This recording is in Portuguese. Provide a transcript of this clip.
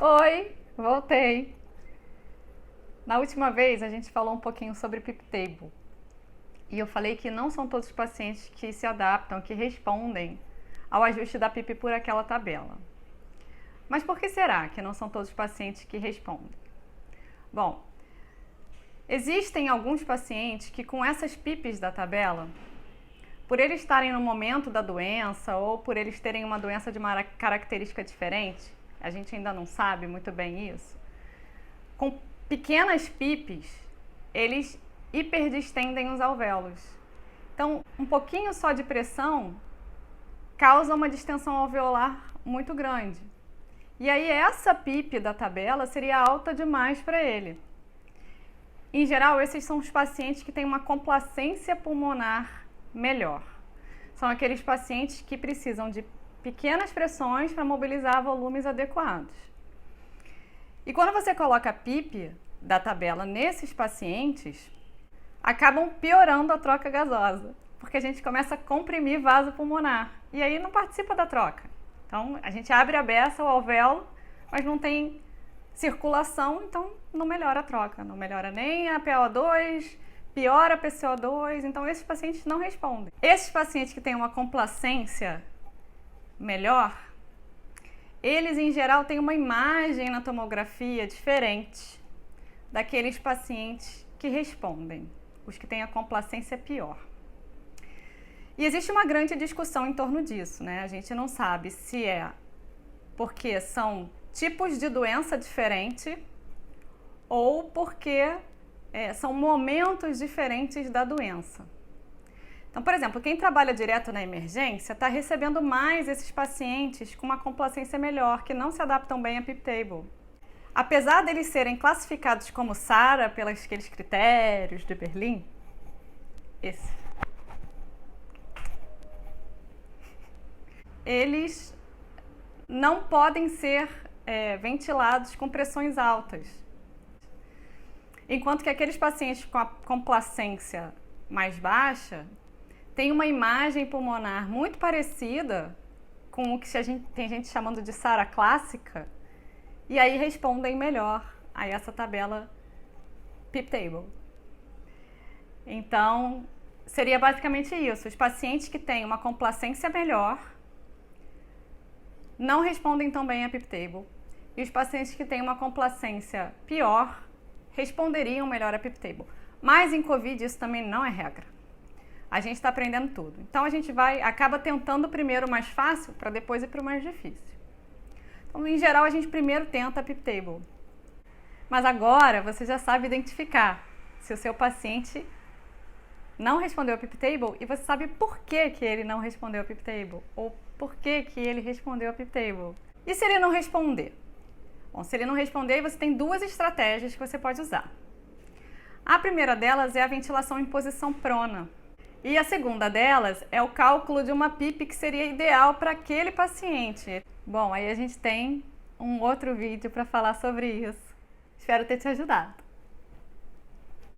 Oi, voltei. Na última vez a gente falou um pouquinho sobre PIP Table. E eu falei que não são todos os pacientes que se adaptam, que respondem ao ajuste da PIP por aquela tabela. Mas por que será que não são todos os pacientes que respondem? Bom, existem alguns pacientes que com essas PIPs da tabela, por eles estarem no momento da doença ou por eles terem uma doença de uma característica diferente, a gente ainda não sabe muito bem isso, com pequenas PIPs, eles hiperdistendem os alvéolos. Então, um pouquinho só de pressão causa uma distensão alveolar muito grande. E aí essa PIP da tabela seria alta demais para ele. Em geral, esses são os pacientes que têm uma complacência pulmonar melhor. São aqueles pacientes que precisam de pequenas pressões para mobilizar volumes adequados. E quando você coloca a PIP da tabela nesses pacientes, acabam piorando a troca gasosa, porque a gente começa a comprimir vaso pulmonar e aí não participa da troca. Então, a gente abre a beça, o alvéolo, mas não tem circulação, então não melhora a troca, não melhora nem a PO2, piora a PCO2, então esses pacientes não respondem. Esses pacientes que têm uma complacência melhor, eles em geral têm uma imagem na tomografia diferente daqueles pacientes que respondem, os que têm a complacência pior. E existe uma grande discussão em torno disso, né? A gente não sabe se é porque são tipos de doença diferente ou porque são momentos diferentes da doença. Então, por exemplo, quem trabalha direto na emergência está recebendo mais esses pacientes com uma complacência melhor, que não se adaptam bem a PIP Table. Apesar deles serem classificados como SARA pelos aqueles critérios de Berlim, eles não podem ser ventilados com pressões altas. Enquanto que aqueles pacientes com a complacência mais baixa têm uma imagem pulmonar muito parecida com o que tem gente chamando de SARA clássica, e aí respondem melhor a essa tabela PIP Table. Então, seria basicamente isso. Os pacientes que têm uma complacência melhor não respondem tão bem a PIP Table. E os pacientes que têm uma complacência pior responderiam melhor a PIP Table. Mas em COVID isso também não é regra. A gente está aprendendo tudo. Então a gente acaba tentando primeiro o mais fácil para depois ir para o mais difícil. Então, em geral, a gente primeiro tenta a PIP Table. Mas agora você já sabe identificar se o seu paciente não respondeu a PIP Table e você sabe por que ele não respondeu a PIP Table ou por que ele respondeu a PIP Table. E se ele não responder? Bom, se ele não responder, você tem duas estratégias que você pode usar. A primeira delas é a ventilação em posição prona. E a segunda delas é o cálculo de uma PIP que seria ideal para aquele paciente. Bom, aí a gente tem um outro vídeo para falar sobre isso. Espero ter te ajudado.